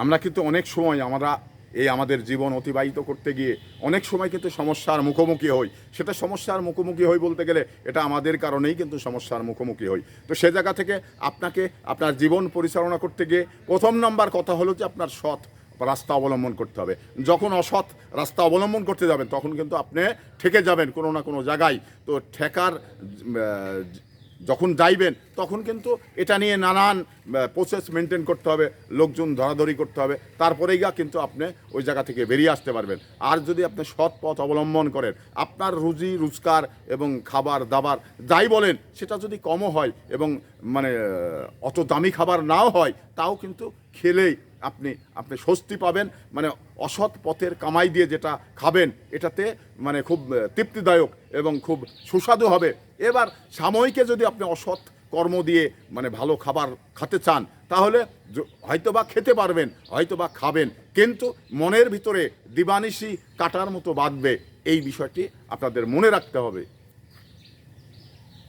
আমরা কিন্তু অনেক সময় আমাদের জীবন অতিবাহিত করতে গিয়ে অনেক সময় কিন্তু সমস্যার মুখোমুখি হই। সেটা সমস্যার মুখোমুখি হই বলতে গেলে এটা আমাদের কারণেই কিন্তু সমস্যার মুখোমুখি হই। তো সে জায়গা থেকে আপনাকে আপনার জীবন পরিচালনা করতে গিয়ে প্রথম নাম্বার কথা হলো যে আপনার সৎ রাস্তা অবলম্বন করতে হবে। যখন অসৎ রাস্তা অবলম্বন করতে যাবেন তখন কিন্তু আপনি ঠেকে যাবেন কোনো না কোনো জায়গায়। তো ঠেকার যখন যাইবেন তখন কিন্তু এটা নিয়ে নানান প্রসেস মেনটেন করতে হবে, লোকজন ধরাধরি করতে হবে, তারপরেই কিন্তু আপনি ওই জায়গা থেকে বেরিয়ে আসতে পারবেন। আর যদি আপনি সৎ পথ অবলম্বন করেন, আপনার রুজি রোজগার এবং খাবার দাবার যাই বলেন সেটা যদি কমও হয় এবং মানে অত দামি খাবার নাও হয়, তাও কিন্তু খেলেই আপনি স্বস্তি পাবেন। মানে অসৎ পথের কামাই দিয়ে যেটা খাবেন এটাতে মানে খুব তৃপ্তিদায়ক এবং খুব সুস্বাদু হবে। এবার সাময়িকে যদি আপনি অসৎ কর্ম দিয়ে মানে ভালো খাবার খেতে চান তাহলে হয়তোবা খেতে পারবেন, হয়তোবা খাবেন, কিন্তু মনের ভিতরে দিবানিশি কাটার মতো বাঁধবে। এই বিষয়টি আপনাদের মনে রাখতে হবে।